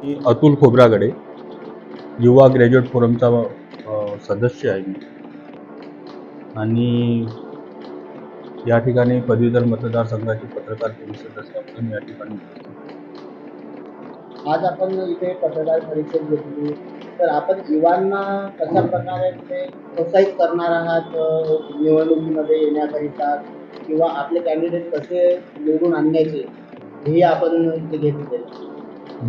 मी अतुल खोब्रागडे, युवा ग्रॅज्युएट फोरमचा सदस्य आहे मी आणि या ठिकाणी पदवीधर मतदारसंघाची पत्रकार परिषद असल्यामुळे मी या ठिकाणी उपस्थित आहे. आज आपण इथे पत्रकार परिषद घेतली, तर आपण युवांना कशा प्रकारे ते प्रोत्साहित करणार आहात निवडणुकीमध्ये येण्याकरिता किंवा आपले कॅन्डिडेट कसे निवडून आणण्याचे हे आपण इथे घेतलेलं.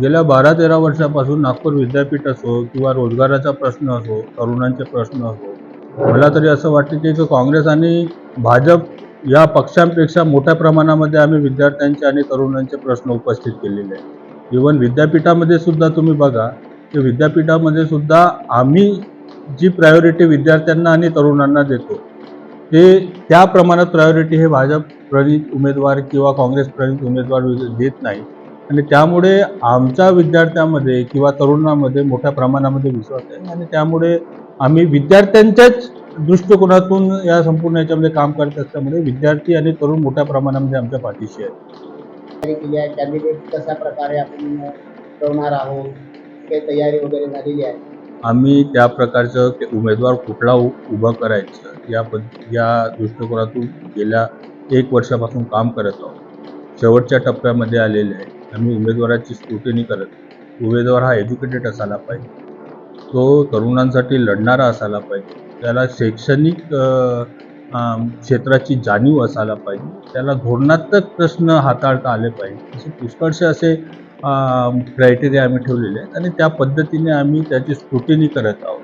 गेल्या 12-13 वर्षापासून नागपूर विद्यापीठ असो किंवा रोजगाराचा प्रश्न असो, तरुणांचे प्रश्न असो, मला तरी असं वाटतं की काँग्रेस आणि भाजप या पक्षांपेक्षा मोठ्या प्रमाणामध्ये आम्ही विद्यार्थ्यांचे आणि तरुणांचे प्रश्न उपस्थित केलेले आहेत. इव्हन विद्यापीठामध्ये सुद्धा तुम्ही बघा की विद्यापीठामध्ये सुद्धा आम्ही जी प्रायोरिटी विद्यार्थ्यांना आणि तरुणांना देतो ते त्या प्रमाणात प्रायोरिटी हे भाजप प्रणित उमेदवार किंवा काँग्रेस प्रणित उमेदवार देत नाही आणि त्यामुळे आमच्या विद्यार्थ्यांमध्ये किंवा तरुणांमध्ये मोठ्या प्रमाणामध्ये विश्वास आहे आणि त्यामुळे आम्ही विद्यार्थ्यांच्याच दृष्टिकोनातून या संपूर्ण याच्यामध्ये काम करत असल्यामुळे विद्यार्थी आणि तरुण मोठ्या प्रमाणामध्ये आमच्या पाठीशी आहेत. कॅन्डिडेट कशा प्रकारे आपण ठरवणार आहोत, काही तयारी वगैरे झालेली आहे. आम्ही त्या प्रकारचं उमेदवार कुठला उभं करायचं या दृष्टिकोनातून गेल्या 1 वर्षापासून काम करत आहोत. शेवटच्या टप्प्यामध्ये आलेले आहे. आम्ही उमेदवाराची स्क्रुटिनी करत उमेदवार हा एज्युकेटेड असायला पाहिजे, तो तरुणांसाठी लढणारा असायला पाहिजे, त्याला शैक्षणिक क्षेत्राची जाणीव असायला पाहिजे, त्याला धोरणात्मक प्रश्न हाताळता आले पाहिजे. असे पुष्कळसे असे क्रायटेरिया आम्ही ठेवलेले आहेत आणि त्या पद्धतीने आम्ही त्याची स्क्रुटिनी करत आहोत.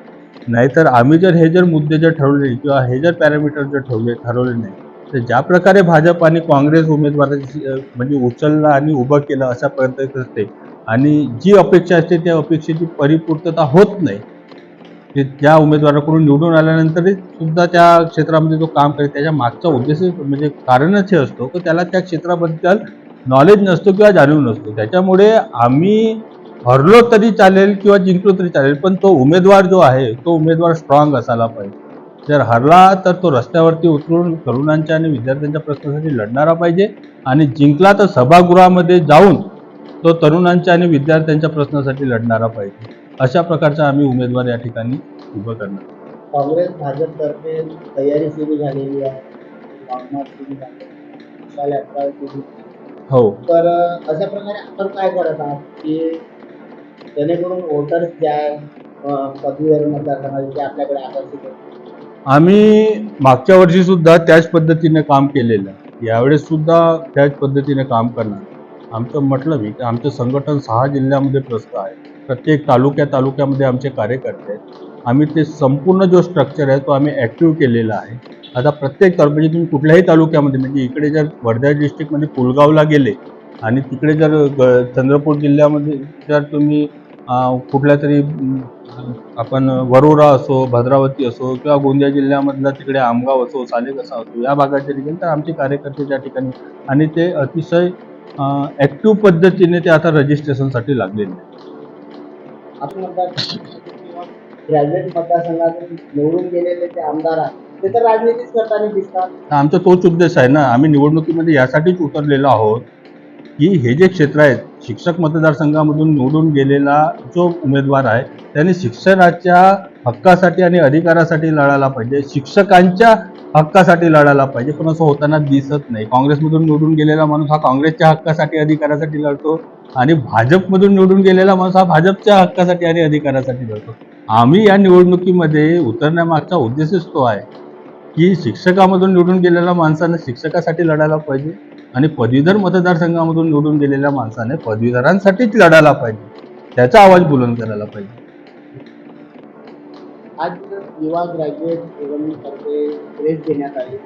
नाहीतर आम्ही जर मुद्दे ठरवले किंवा हे जर पॅरामीटर ठरवले नाही तर ज्या प्रकारे भाजप आणि काँग्रेस उमेदवाराची म्हणजे उचलला आणि उभं केलं अशा पद्धतीत असते आणि जी अपेक्षा असते त्या अपेक्षेची परिपूर्तता होत नाही. ते त्या उमेदवाराकडून निवडून आल्यानंतर सुद्धा त्या क्षेत्रामध्ये जो काम करेल त्याच्या मागचा उद्देश म्हणजे कारणच हे असतो की त्याला त्या क्षेत्राबद्दल नॉलेज नसतो किंवा जाणीव नसतो. त्याच्यामुळे आम्ही हरलो तरी चालेल किंवा जिंकलो तरी चालेल, पण तो उमेदवार जो आहे तो उमेदवार स्ट्रॉंग असायला पाहिजे. जर हरला तर तो रस्त्यावरती उतरून तरुणांच्या आणि विद्यार्थ्यांच्या प्रश्नासाठी लढणारा पाहिजे आणि जिंकला तर सभागृहामध्ये जाऊन तो तरुणांच्या आणि विद्यार्थ्यांच्या प्रश्नासाठी लढणारा पाहिजे. अशा प्रकारचा आम्ही उमेदवार या ठिकाणी उभं करणार. काँग्रेस भाजपतर्फे तयारी सुरू झालेली आहे, हो, तर अशा प्रकारे आपण काय करत आहात की जेणेकरून वोटर्स जे आहे पदवीधर मतदारसंघाचे आपल्याकडे आकर्षित होतील. आम्ही मागच्या वर्षी सुद्धा त्याच पद्धतीने काम केलेलं आहे, यावेळेस सुद्धा त्याच पद्धतीने काम करणार. आमचं म्हटलं मी की आमचं संघटन 6 जिल्ह्यामध्ये प्रस्त आहे. प्रत्येक तालुक्यामध्ये आमचे कार्यकर्ते आहेत. आम्ही ते संपूर्ण जो स्ट्रक्चर आहे तो आम्ही ॲक्टिव्ह केलेला आहे. आता प्रत्येक म्हणजे तुम्ही कुठल्याही तालुक्यामध्ये म्हणजे इकडे जर वर्धा डिस्ट्रिक्टमध्ये पुलगावला गेले आणि तिकडे जर चंद्रपूर जिल्ह्यामध्ये जर तुम्ही कुठल्या तरी आपण वरोरा असो, भद्रावती असो किंवा गोंदिया जिल्ह्यामधला तिकडे आमगाव असो, सालेकसा असो या भागात जरी गेले तर आमचे कार्यकर्ते त्या ठिकाणी आणि ते अतिशय ॲक्टिव्ह पद्धतीने ते आता रजिस्ट्रेशनसाठी लागलेले आहेत. आपण ग्रॅज्युएट मतदारसंघातून निवडून गेलेले ते आमदार आहेत ते तर राजनीतीच करताना दिसतात. आमचा तोच उद्देश आहे ना, आम्ही निवडणुकीमध्ये यासाठीच उतरलेलो आहोत की हे जे क्षेत्र आहेत शिक्षक मतदारसंघामधून निवडून गेलेला जो उमेदवार आहे त्याने शिक्षणाच्या हक्कासाठी आणि अधिकारासाठी लढायला पाहिजे, शिक्षकांच्या हक्कासाठी लढायला पाहिजे. पण असं होताना दिसत नाही. काँग्रेसमधून निवडून गेलेला माणूस हा काँग्रेसच्या हक्कासाठी अधिकारासाठी लढतो आणि भाजपमधून निवडून गेलेला माणूस हा भाजपच्या हक्कासाठी आणि अधिकारासाठी लढतो. आम्ही या निवडणुकीमध्ये उतरण्यामागचा उद्देशच तो आहे की शिक्षकामधून निवडून गेलेल्या माणसाने शिक्षकासाठी लढायला पाहिजे आणि पदवीधर मतदारसंघामधून निवडून गेलेल्या माणसाने पदवीधरांसाठीच लढायला पाहिजे, त्याचा आवाज बुलंद करायला पाहिजे. आज युवा ग्रॅज्युएट तर्फे प्रेस देण्यात आली,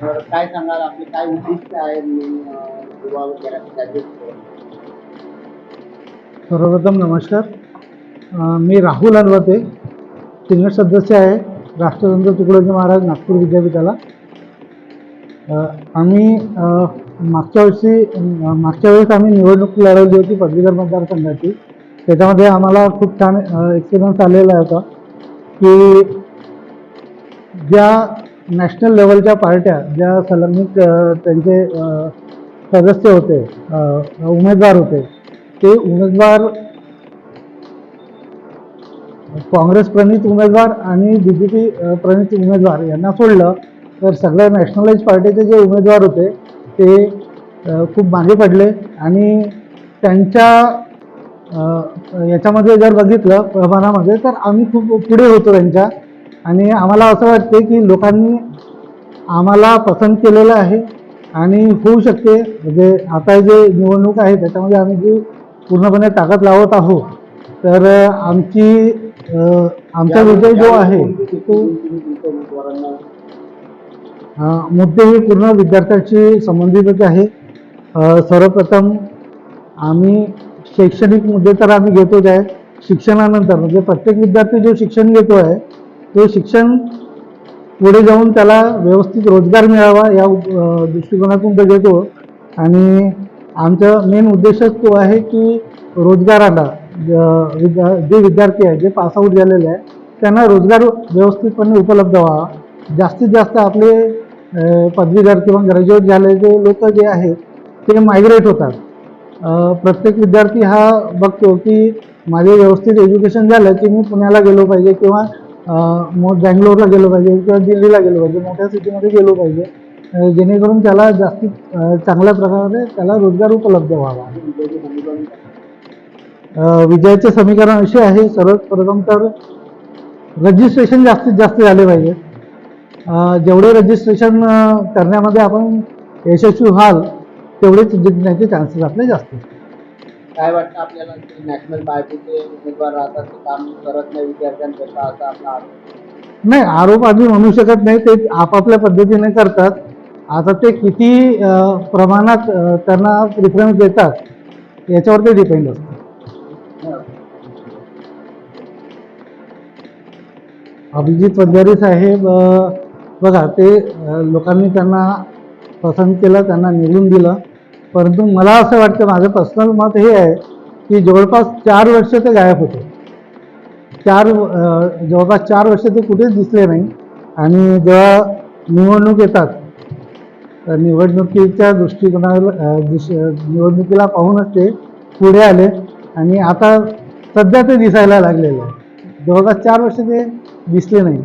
तर काय सांगाल, आपले काय उद्दिष्ट आहे युवा ग्रॅज्युएट? सर्वप्रथम नमस्कार. मी राहुल हलवते, सिनियर सदस्य आहे राष्ट्रसंत तुकडोजी महाराज नागपूर विद्यापीठाला. आम्ही मागच्या वेळेस आम्ही निवडणूक लढवली होती पदवीधर मतदारसंघाची. त्याच्यामध्ये आम्हाला खूप छान एक्सपिरियन्स आलेला होता की ज्या नॅशनल लेवलच्या पार्ट्या ज्या संलग्नित त्यांचे सदस्य होते, उमेदवार होते, ते उमेदवार काँग्रेस प्रणित उमेदवार आणि BJP प्रणित उमेदवार यांना सोडलं तर सगळ्या नॅशनलाइज पार्टीचे जे उमेदवार होते ते खूप मागे पडले आणि त्यांच्या याच्यामध्ये जर बघितलं प्रमाणामध्ये तर आम्ही खूप पुढे होतो त्यांच्या. आणि आम्हाला असं वाटते की लोकांनी आम्हाला पसंत केलेलं आहे आणि होऊ शकते म्हणजे आता जे निवडणूक आहे त्याच्यामध्ये आम्ही जी पूर्णपणे ताकद लावत आहोत तर आमचा विजय जो आहे तो मुद्दे हे पूर्ण विद्यार्थ्यांशी संबंधितच आहे. सर्वप्रथम आम्ही शैक्षणिक मुद्दे तर आम्ही घेतोच आहे. शिक्षणानंतर म्हणजे प्रत्येक विद्यार्थी जो शिक्षण घेतो आहे ते शिक्षण पुढे जाऊन त्याला व्यवस्थित रोजगार मिळावा या दृष्टिकोनातून ते घेतो. आणि आमचा मेन उद्देशच तो आहे की रोजगाराला जे विद्यार्थी आहे जे पासआउट झालेले आहे त्यांना रोजगार व्यवस्थितपणे उपलब्ध व्हावा. जास्तीत जास्त आपले पदवीधर किंवा ग्रॅज्युएट झालेले लोक जे आहेत ते मायग्रेट होतात. प्रत्येक विद्यार्थी हा बघतो की माझे व्यवस्थित एज्युकेशन झालं की मी पुण्याला गेलो पाहिजे किंवा बँगलोरला गेलो पाहिजे किंवा दिल्लीला गेलो पाहिजे, मोठ्या सिटीमध्ये गेलो पाहिजे, जेणेकरून त्याला जास्तीत चांगल्या प्रकारे त्याला रोजगार उपलब्ध व्हावा. विजयाचे समीकरण असे आहे, सर्वप्रथम तर रजिस्ट्रेशन जास्तीत जास्त झाले पाहिजे. जेवढे रजिस्ट्रेशन करण्यामध्ये आपण यशस्वी व्हाल तेवढेच जिंकण्याचे चान्सेस आपले जास्त. काय वाटतं आपल्याला की नॅशनल पार्टीचे उमेदवार राहतात ते काम करत नाही विद्यार्थ्यांकरता असा आपला आरोप? नाही, आरोप आम्ही म्हणू शकत नाही, ते आपापल्या पद्धतीने करतात. आता ते किती प्रमाणात त्यांना प्रिफरन्स देतात याच्यावर ते डिपेंड असतं. अभिजित वंजारी साहेब बघा ते लोकांनी त्यांना पसंत केलं, त्यांना निवडून दिलं, परंतु मला असं वाटतं, माझं पर्सनल मत हे आहे की जवळपास 4 वर्ष ते गायब होते. जवळपास 4 वर्ष ते कुठेच दिसले नाही. आणि जेव्हा निवडणूक येतात तर निवडणुकीच्या निवडणुकीला पाहूनच ते पुढे आले आणि आता सध्या ते दिसायला लागलेलं आहे. जवळपास 4 वर्ष ते दिसले नाही.